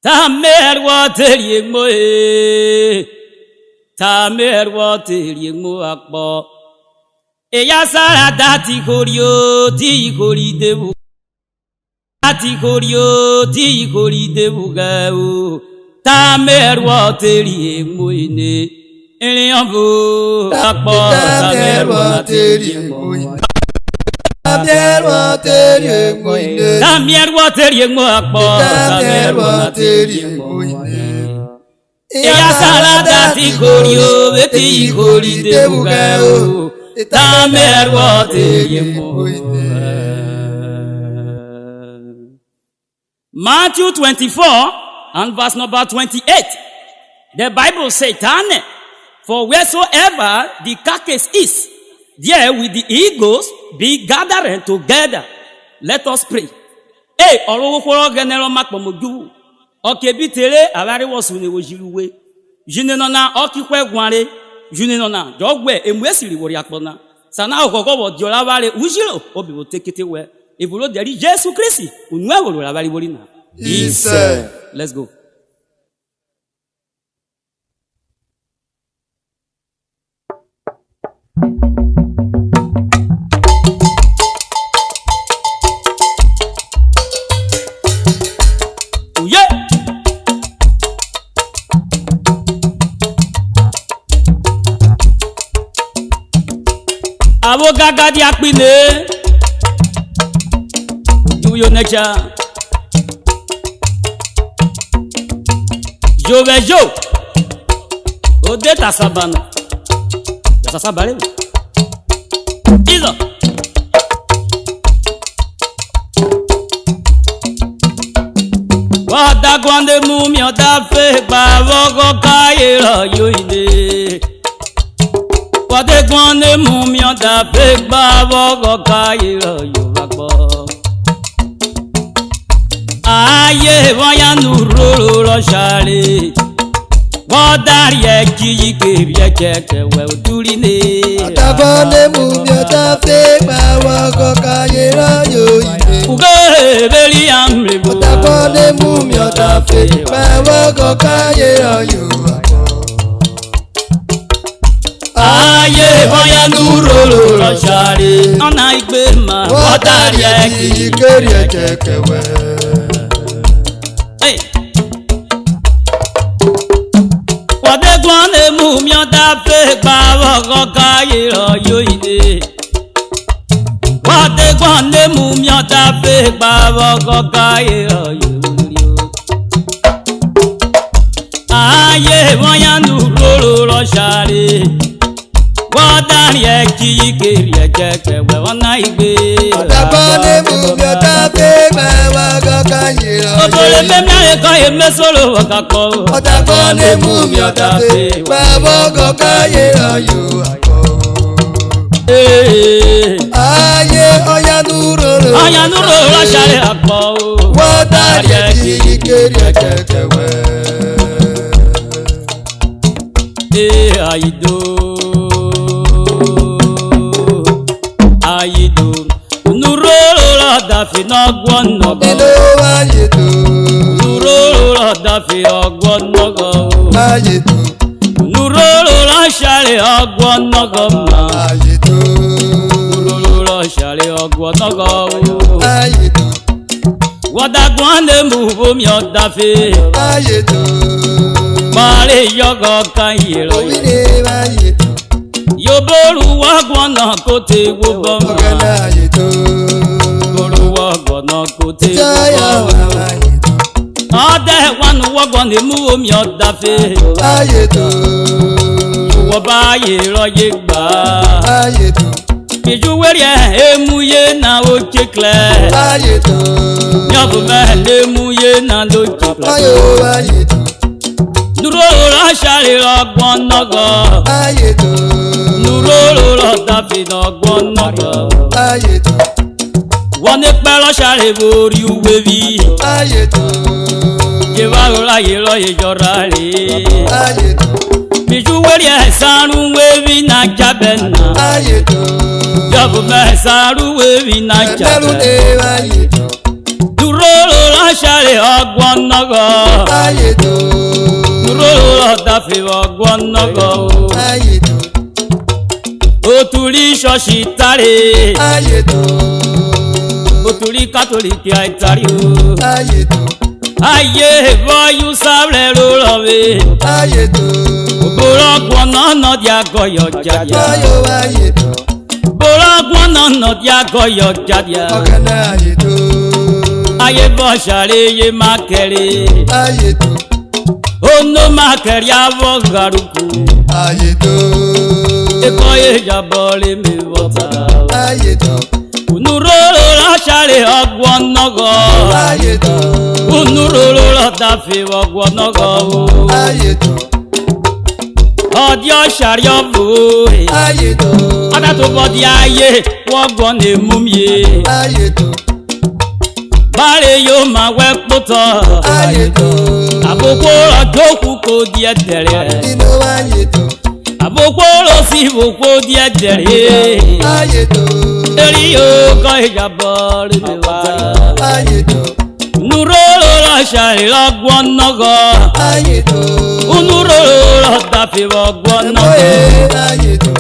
Tamer water yemo Tamer water yemo akbo Eya sara dati korio ti kori debu Dati korio ti kori debu gao Tamer water yemo ine Eliambo akbo Tamer water yemo ine Tamer water yemo ine Tamer water yemo akbo Tamer water yemo ine Eya sara dati korio ti kori debu gao Tamer water yemo ine. Matthew 24 and verse number 28. The Bible says, for wheresoever the carcass is, there will the eagles be gathering together. Let us pray. Hey, olowo general makpomoju. Okebitere alari wosune wojiruwe. Jinenona okikwe gwanre. Junenona jogwe emwesiri wori akpona. Sana ogogo wo diola wale ujilo obi wo tekete we. Evulo deri Jesus Christ unwe wo la wali wori na. Yes. Let's go. Avo gaga di akpine Juyo necha Jovejo Ode tasabana Tasabale Izo Wada gwande mumi oda fe Bavogo kayera yoide Wade gwande mumi oda fe Bavogo kayera yorakbo Aye voya nuroro lo shale Wadari ekiji kebye keke we udurine Atabone mumi oda fe Bavogo kayera yoide Uge beli amribo Atabone mumi oda fe Bavogo kayera yoide Aye voya nuroro lo shale Ona igbe ma Wadari ekiji kebye keke we Wade gwane mumi oda fe Bavogo kayera yoide Wade gwane mumi oda fe Bavogo kayera yoide Aye voya nuroro lo shale Wadari ekiji kebye keke we ona igbe Atabone mumi oda fe Bavogo kayera Obole memya eko emesolo wakako Atabone mumi oda fe Bavogo kayera yoide Aye oya nuro la shale akpo Wadari ekiji kebye keke we Ayido Nuro la dafi nogwon nogo Nuro la dafi ogwon nogo Nuro la shale ogwon nogo ma Nuro la shale ogwon nogo Wada gwande mbubo mi odafi Mare yogo kanyero Yoboru wagwana kote wubom Yoboru wagwana kote wubom Ode wanu wagwana muwo mi odafe Woba yero yegba Biju werye emuye na ochekle Nyobu mele emuye na ochekle Nuro la shale ogwon nogo Nuro la dafi ogwon nogo Wone pelo shale bori uwevi Yewa la yelo yejorale Biju weri sanu wevi na jabena Yobu me saru wevi na jabena Nuro ránṣẹ́rẹ́ ọgbọ́n nọ́gọ́. ayé tó. Nurolo ọ̀dàfẹ́ ọgbọ́n nọ́gọ́. ayé tó. Otuli ṣọ́ọ̀ṣì tari. ayé tó. Otuli kátólíkì àìtari o. ayé tó. Ayé bọ́yú sábẹ̀ lórọ̀ mi. ayé tó. Borọ́gbọ́n náà di agọ́yọ̀ jáde. ayọ̀ ayé tó. Borọ́gbọ́n náà di agọ́yọ̀ jáde. ọ̀gánà ayé tó. Ayé bọ́ sàré yé má kẹ́rẹ́. ayé tó. Ono má kẹ́rẹ́ abọ́ garuku. ayé tó. Ekọ́ yé jabọ́ lé mi bọ́ta. ayé tó. Nurolo ránṣẹ́rẹ́ ọgbọ́n nọ́gọ́. ayé tó. Nurolo ọ̀dàfẹ́ ọgbọ́n nọ́gọ́. ayé tó. Ọdí ọ̀ṣàrí ọ̀bù. ayé tó. Ọ̀dà tó bọ̀ di ayé wọ́n gbọ́n lè mú mi yé. ayé tó. Báre yóò máa wẹ́ pọ́tọ̀. ayé tó. Àbòkò ọjọ́ kú kò di ẹ̀dẹ̀rẹ̀. inú ayé tó. Àbòkò lọ sí ìbòkò di ẹ̀dẹ̀rẹ̀. ayé tó. Eré yóò kọ́ ìjàbọ̀ rí mi wá. ayé tó. Nurolo ránṣẹ́rẹ́ ọgbọ́n nọ́gọ́. ayé tó. Nurolo ọ̀dàfẹ́ ọgbọ́n nọ́gọ́. ayé tó.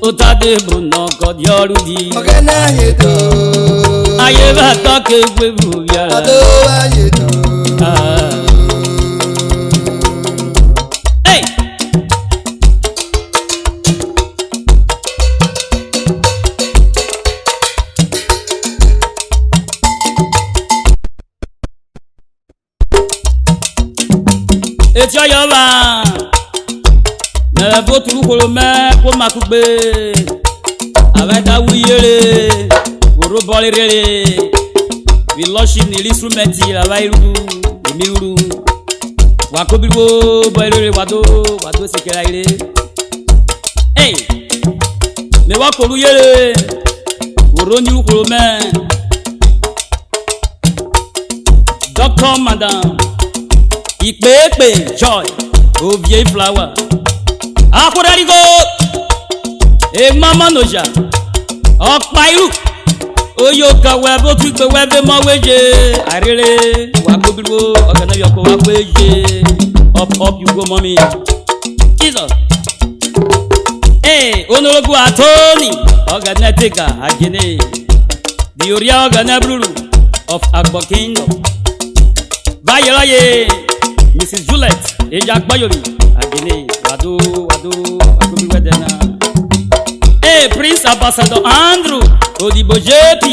Otade bùnà kọ́dí ọrùn di. ọ̀gánà ayé tó. Ayé bá tọ́kẹ́ gbé bùyà. àtó ayé tó. Hey! Etí ọyọ bá mẹrẹ bó turu kolo mẹ kó ma kú gbé àwẹ̀dá wúyere wòró bọ́lí rere we lọ́ọ̀ṣì ní instrumenti làwa irú èmi irú wà kó bíbó bọ́lí rere wàdó sèkèrè ayé ẹ̀ mẹ wà kó lu yere wòró nílùú kolo mẹ Dr. Madam ìpèépè joy ovie flower akúrẹ́rígò èèmọ́mọ́nòjà ọ̀pá irú oyè kàwé bó tún gbé wẹ́fẹ́ mọ́ wéje àrèrè wà gbóbìrò ọ̀gànà yọkọ̀ wà wéje up you go mọ́mí Jesus onorogbo àtọ́ni ọ̀gànà tẹ̀ka àjẹnẹ́ the oria ọ̀gànà blue of Agbo Kingdom báyìí lọ́yẹ̀. Mrs. Juliet eja gbayomi agene wado agbóbiwẹ́dẹ́nà. Prince Ambassador Andrew Odibo JP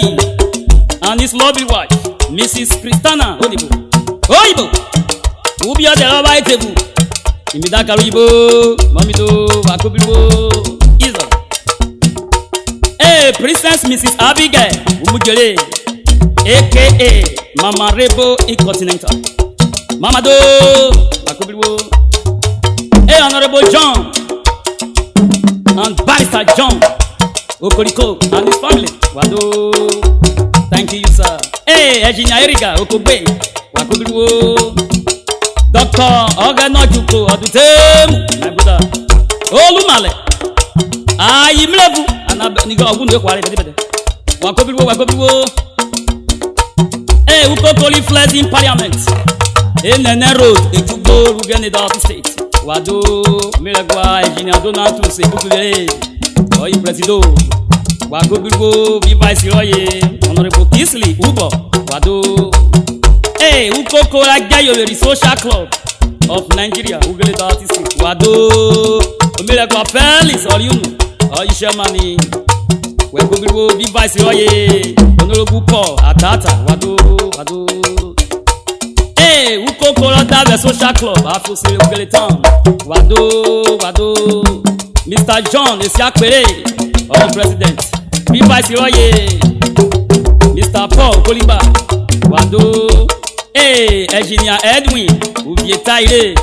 and his lovely wife Mrs. Christiana Odibo Oyibo ubi ọdẹ lọba itebu imidakaru Ibo mọmido agbóbiwo Izo. Princess Mrs. Abigail Umujere aka Mama Rebo Incontinental. Mama do Akubiwo. Honorable John and Barrister John Okoriko and his family. Wado. Thank you, sir. Engineer Eriga Okogbe Wakubiwo. Dr. Oganojuko Odutem. My brother. Olumale. Imlevu. Niga ogun we kwale bede. Wakubiwo. Ukokoli fled in parliament. Enene road Ejugbo Rugeni Delta State. Wado Miregwa Engineer Donatus Ebukule Oyi Presido Wagobigo Vice Roye Honorable Kisley Ubo Wado Ukoko Ragayo Social Club of Nigeria Ugele Delta State. Wado Miregwa Felix Oriunu Oyi Shermani Wagobigo Vice Roye Honorable Paul Atata Wado Ukokoro Dave Social Club Afuse Ugeletan Wado Mr. John Esiapere All President Vice Roye Mr. Paul Koliba Wado Engineer Edwin Uvietaire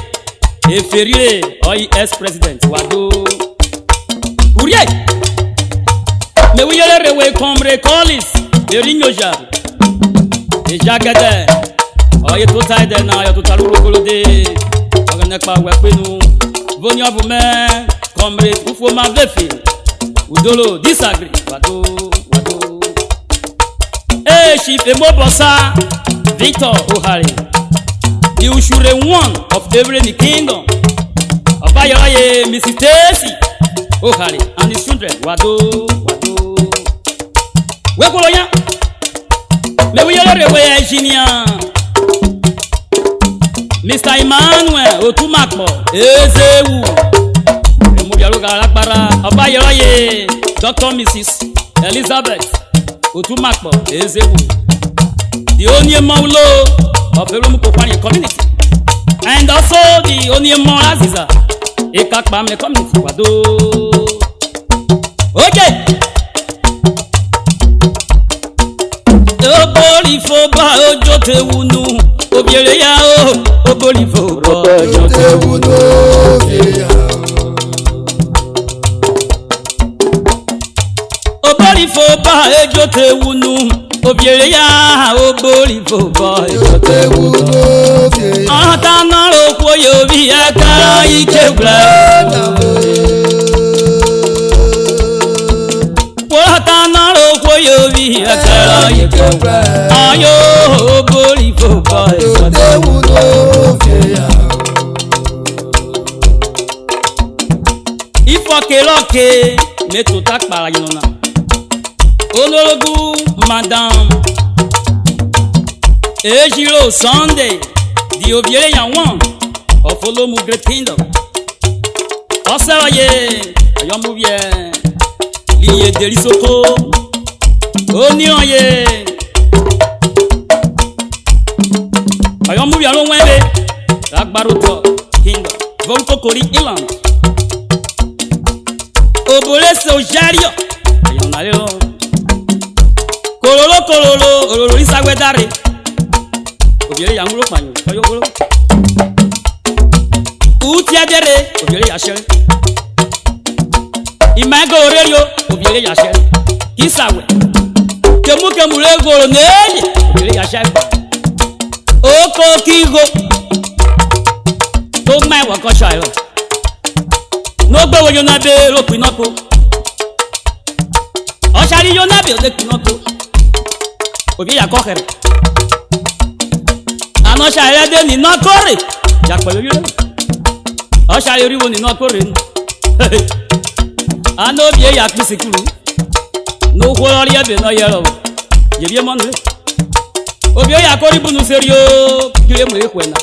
Eferire Oyi ex-president Wado Uriye Mewiyere Rewe Comre Collins Erinyoja Ejagede Oye to tie de na yo to taru kolode ogene pa we penu voni of me comrade ufo ma vefe udolo disagree wado Chief Emo Bossa Victor Ohari, the Ushure one of every kingdom. Obayoye, Mrs. Stacy Ohari, and his children. Wado. Wekoloya. Mewiyore engineer. Mr. Emmanuel Otumakpo Ezewu. Emuyaluga Alagbara. Obayoye, Dr. Mrs. Elizabeth Otumakpo Ezewu. The Onyemaulo of Eromukokwani community. And also the Onyemo Aziza Ekakpamle community. Wado. Okay. Obolifo ba ojo te wunu obiere ya o obolifo ba ojo te wunu obiere ya obolifo ba ojo te wunu obiere ya obolifo ba ojo te wunu obiere ya ata na ro ko yo bi aka ikebra ata na ro ko yo bi aka ikebra ayo obolifo ba ojo te wunu obiere ya ifokeloke metuta kpara yinona Olorogu Madam Ejiro Sunday, the Obiere one of Olomu Great Kingdom. Oseraye, Ayomubye, Liye Derisoko, Onioye, Ayomubye Alonwebe, Agbaruto Kingdom, Volko Kori Iland, Obole Sojario, Ayonalelo. Kololo isagwedare obiere ya ngulo panyo koyogolo uti adere obiere ya shere imago orerio obiere ya shere kisawe kemu le goro neje obiere ya shere oko kigo to mai wa ko shairo no gbe wo yona be ro pinoko o shari yona be o de pinoko obi ya kokere ano share de ni no kore ya pelu yire o share riwo ni no kore ano bi ya pisikuru no hori ebe no yero ye bi mo nle obi ya kori bunu serio kire mo ekwena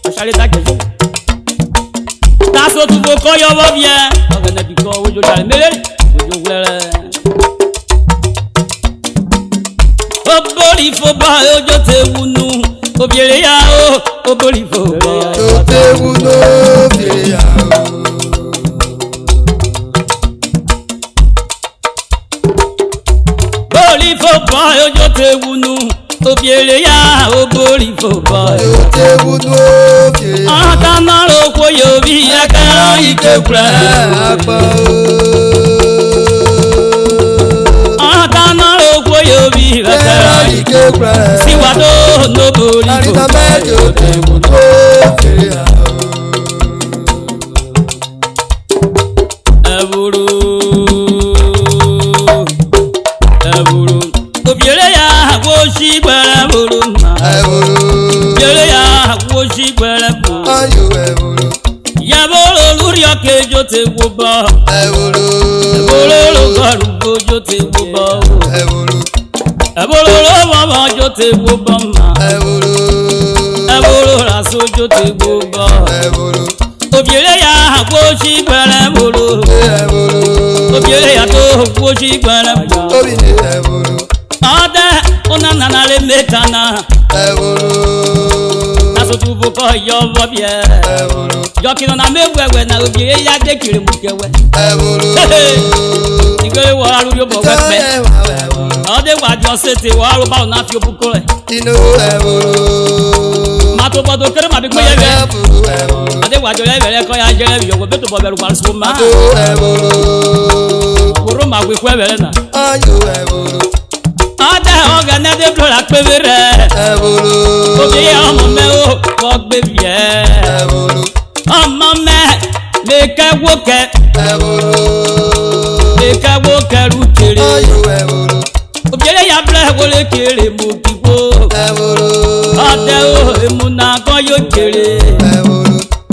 o share da gejo taso tu ko yo bo bien o gana bi ko ojo jare mere ojo were Obolifo ba ojo te wunu obiere ya o obolifo ba ojo te wunu obiere ya Obolifo ba ojo te wunu obiere ya obolifo ba ojo te wunu obiere ya ata na ro ko yo bi aka ikebra apa yobi latara ikebra siwado nobody arita mejo te wuno feya aburu obiere ya woshi gbara buru aburu obiere ya woshi gbara buru ayo aburu yabolo luri okejo te wobo aburu aburu garu ojo te wobo aburu Ebolo mama jote wobama Ebolo raso jote woba Obiere ya woshi gbere bolo Obiere ya to woshi gbere bolo Ade ona nanale metana Naso tu voko yo bobie Jokino na mewewe na obiere ya dekire mukewe Igwe wa alu yo bowe pe Ode wa jo sete wa ro ba na fi obuko re ino ma to bodo kere ma bi ko ye ade wa jo le bere ko ya jere bi yo be to bo beru pa so ma oro ma gbe ko e bere na ayo ade o ga na de blora pe bere o bi ya mo me o ko gbe bi e ọmọ me le ke wo ke le ke wo ke ru tere Obiere ya ble wole kere mo kiwo Adeo emuna goyo kere.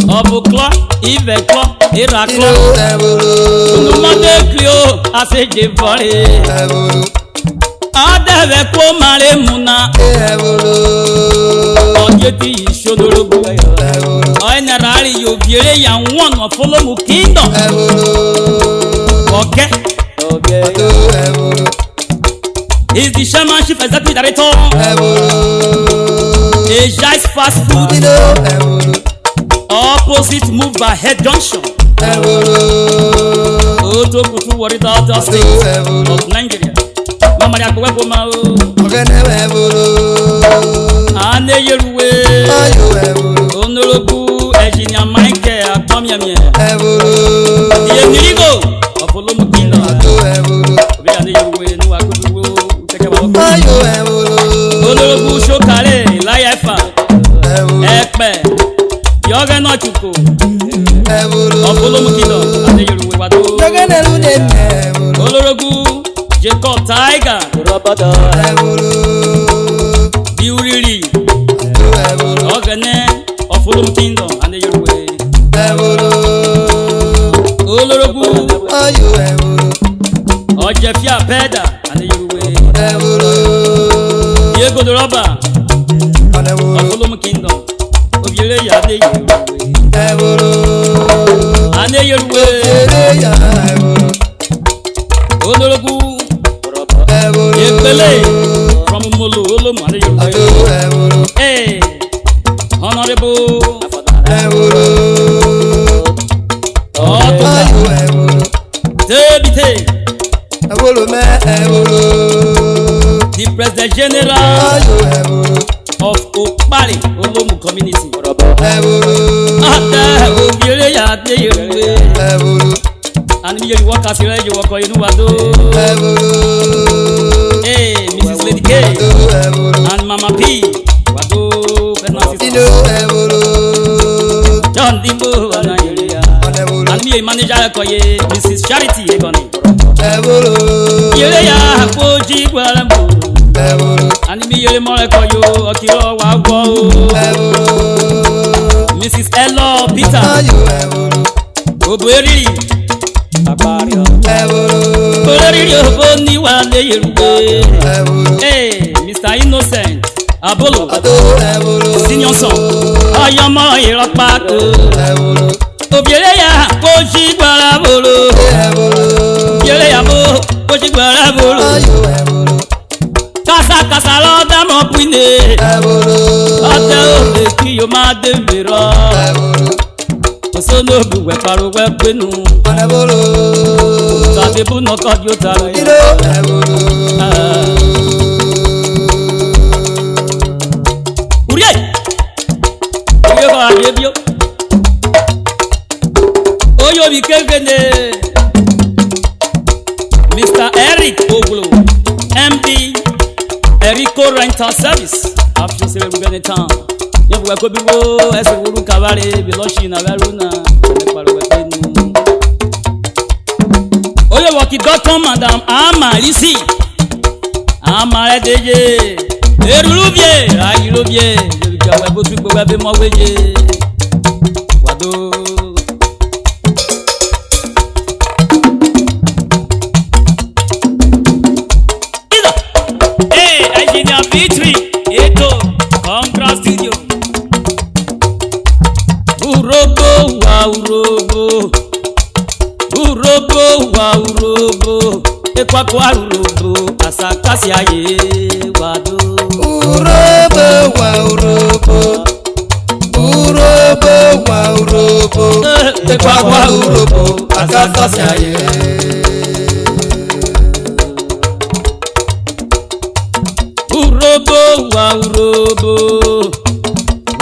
Obu clock, Ive clock, Ira clock. Unumade Clio, Aseje Vore. Adeve Komare Muna. Ojeti Shodorobu. Oinarari Yoviere Yan one of follow mu kingdom. Okay. Is the chairmanship executive director. Ejai's fast food. Opposite move by head junction. Oto kutu warida Delta State of Nigeria. Mama ya kwa boma o. Ane yeruwe. Honorable engineer Mike Akomiamie. Ye nirigo. Ofolo mukina. Obi ane yeruwe nu akuduwo. Teke wa. Honorable Shokale Laifa. Epe. Yoga no chuko. Ofolo mukina. Ane yeruwe wado. Honorable Jacob Tiger. Biuriri. Ogene of Fulham Kingdom and the Yoruba. Olorogu. Ojefia Peda and the Yoruba. Diego the Robber of Fulham Kingdom. Of Yuleya the Yoruba. And the Yoruba. Olorogu. Yepele from Molo Olom and the Yoruba. Hey, Honorable Deputy, the President General of Okpari Olomu Community. And you walk as you walk or you know. Hey, Mrs. Lady K and Mama P. John Dimbo and me a manager koye Mrs. Charity Egoni. Yereya Koji Gwalambo and me a more koyo Okiro Wago. Mrs. Elo Peter Obueri Obueri Oboni Wale Yeruwe. Hey, Mr. Innocent Abolo Senior son Ayamo Iropato Obiereya Koji Gwarabolo Obiereya Bo Koji Gwarabolo Kasa Kasa Loda Mopine Ate Ode Kiyo Made Viro Osono Buwe Paro Wepenu Tadebu no Kodyo Taro Oyo bikegene Mr. Eric Oglo MD Erico Rental Service after seven town. You go be go as a wuru kavare biloshi na veruna Oyo waki.com madam Amalisi Amaredeje Erulubie ayilubie Jawa botu gbo be mo weje wado engineer Victory Eto Engr studio URHOBO wa URHOBO URHOBO wa URHOBO ekwakwa URHOBO asakasi aye wado URHOBO wa URHOBO URHOBO wa URHOBO ekwakwa URHOBO asakasi aye URHOBO wa URHOBO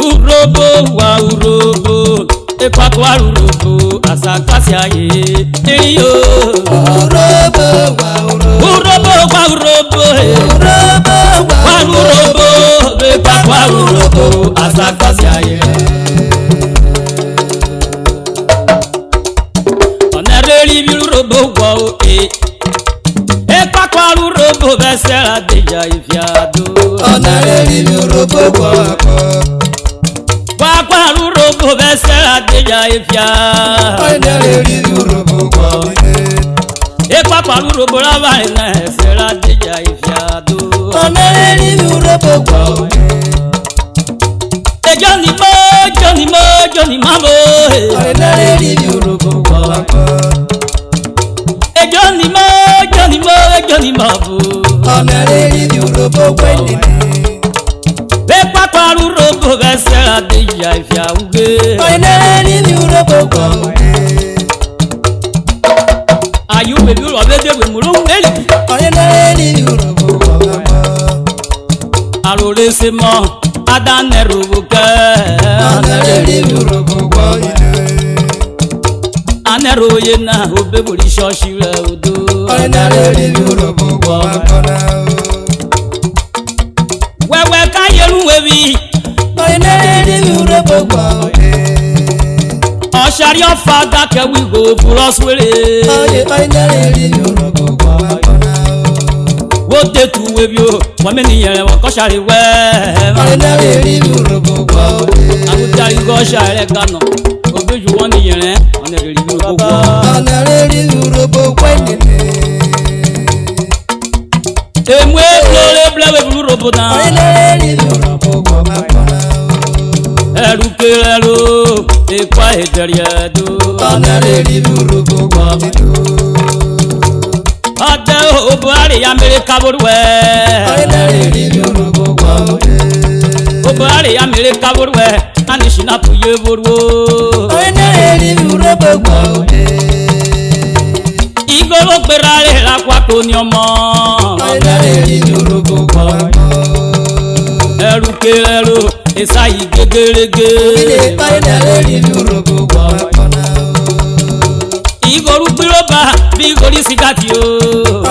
URHOBO wa URHOBO ekwakwa URHOBO asakasi aye eyo URHOBO wa URHOBO URHOBO wa URHOBO wa URHOBO ekwakwa URHOBO asakasi aye onereli bi URHOBO wa o ekwakwa URHOBO besera deja ifiado onereli bi URHOBO wa ko robo besera deja ifia. Ọ̀nẹ́rẹ́ rí Yorùbá gbọ́ ilé. Epa palu robo la va ina sera deja ifia do. Ọ̀nẹ́rẹ́ rí Yorùbá gbọ́ ilé. Johnny mo, Johnny mo, Johnny mambo. Ọ̀nẹ́rẹ́ rí Yorùbá gbọ́ ilé. Johnny mo, Johnny mo, Johnny mambo. Ọ̀nẹ́rẹ́ rí Yorùbá gbọ́ ilé. Epa palu robo besera deja ifia uge. Ọ̀nẹ́rẹ́ rí Yorùbá gbọ́ ilé. Ayu bebi robe dewe mulungu eli. Ọ̀nẹ́rẹ́ rí Yorùbá gbọ́ ilé. Arore se mo adane robo ke. Ọ̀nẹ́rẹ́ rí Yorùbá gbọ́ ilé. Anero ye na obe boli shoshi re odo. Ọ̀nẹ́rẹ́ rí Yorùbá gbọ́ ilé. Wewe ka yelu webi. Ọ̀nẹ́rẹ́ rí Yorùbá gbọ́ ilé. Oshari ofada ke we go furos wele. Ọ̀nẹ́rẹ́ rí Yorùbá gbọ́ ilé. Wo te tu webi o, wa me ni yere wa ko shari we. Ọ̀nẹ́rẹ́ rí Yorùbá gbọ́ ilé. Agutari go share kano. Obeju won ni yere, onere ri go go. Ọ̀nẹ́rẹ́ rí Yorùbá gbọ́ ilé. Emwe flore blewe blu robo na. Ọ̀nẹ́rẹ́ rí Yorùbá gbọ́ ilé. Eru kelelo, ekwa eteriedo. Ọ̀nẹ́rẹ́ rí Yorùbá gbọ́ ilé. Ade obuari ya mere kaburwe. Ọ̀nẹ́rẹ́ rí Yorùbá gbọ́ ilé. Obuari ya mere kaburwe. Anishina puye burwo. Ọ̀nẹ́rẹ́ rí Yorùbá gbọ́ ilé. Igolo perare la kwa koni omo. Ọ̀nẹ́rẹ́ rí Yorùbá gbọ́ ilé. Eru kelelo, esai gegerege. Ọ̀nẹ́rẹ́ rí Yorùbá gbọ́ ilé. Igoru biroba, bigori sigati o.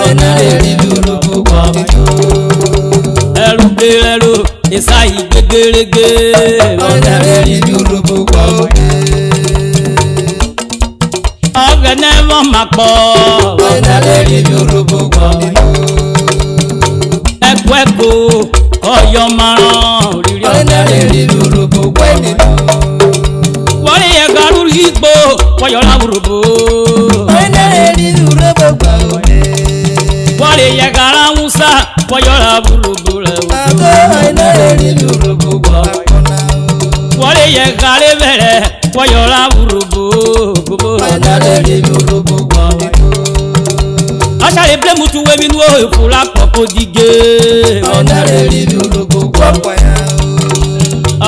Ọ̀nẹ́rẹ́ rí Yorùbá gbọ́ ilé. Eru kelelo, esai gegerege. Ọ̀nẹ́rẹ́ rí Yorùbá gbọ́ ilé. Ogene mo mapo. Ọ̀nẹ́rẹ́ rí Yorùbá gbọ́ ilé. Ekweko, oyo maran oriri. Ọ̀nẹ́rẹ́ rí Yorùbá gbọ́ ilé. Wọ́n yẹ garu igbo, wọ́n yọra wùrùbù. Ọ̀nẹ́rẹ́ rí Yorùbá gbọ́ ilé. Wọ́n yẹ gara Musa, wọ́n yọra wùrùbù rẹ̀ wò. Àgọ́ ọ̀nẹ́rẹ́ rí Yorùbá gbọ́ ilé. Wọ́n yẹ gare bẹ̀rẹ̀, wọ́n yọra wùrùbù gbogbo. Ọ̀nẹ́rẹ́ rí Yorùbá gbọ́ ilé. Aṣáre bílẹ̀ mutu wẹ́mi ní òfurá pọ̀ kó dìge. Ọ̀nẹ́rẹ́ rí Yorùbá gbọ́ ilé.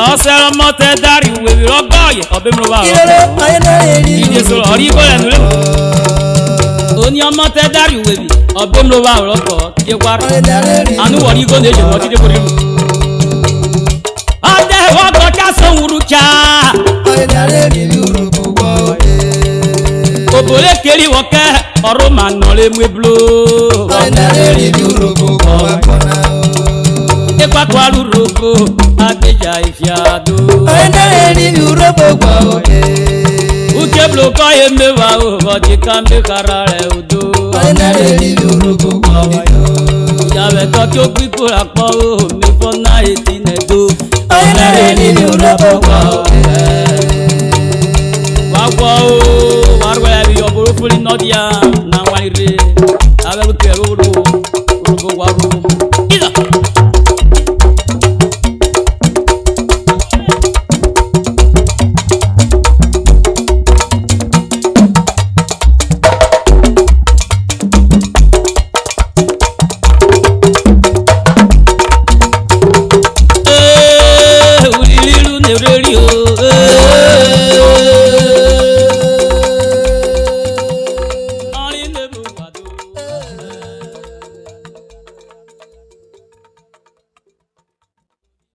Ọ̀sẹ̀ ọmọ tẹ dárí wèwì rọ́gbọ́ ọ̀yẹ̀ ọ̀bẹ mi ló wà Ìrọ̀lẹ́ rọ̀. ọ̀nẹ́rẹ́ rí Ìdè sọ̀rọ̀ ọ̀rí bọ́lẹ̀ nílẹ̀. Oní ọmọ tẹ dárí wèwì ọ̀bẹ mi ló wà rọ̀gbọ̀ tíye kwara. Ọ̀nẹ́rẹ́ rí Anu wọ̀rí gómìnà èjì wọ́n ti dé kórìí. Ọdẹ wọ́gbọ̀ ká sọ̀wúrú kíá. Ọ̀nẹ́rẹ́ rí Yorùbá gbọ́ ilé. Òbòlé kiri wọ̀kẹ́ ọ̀rọ̀ màá nà lé mú ebúlò. Ọ̀nẹ́rẹ́ rí Yorùbá gbọ́ ilé. Ekpakọ alúrogo agbèjà ìfìàdó. Ọ̀nẹ́rẹ́ rí Yorùbá gbọ́ ilé. Uche blokọ ye mewa o, bọ̀dì ká mekara rẹ̀ odo. Ọ̀nẹ́rẹ́ rí Yorùbá gbọ́ ilé. Ìyàwó ẹ̀kọ́ kí ó gbígbó rà pọ̀ o, mi fọ́ náà etí nẹ̀ tó. Ọ̀nẹ́rẹ́ rí Yorùbá gbọ́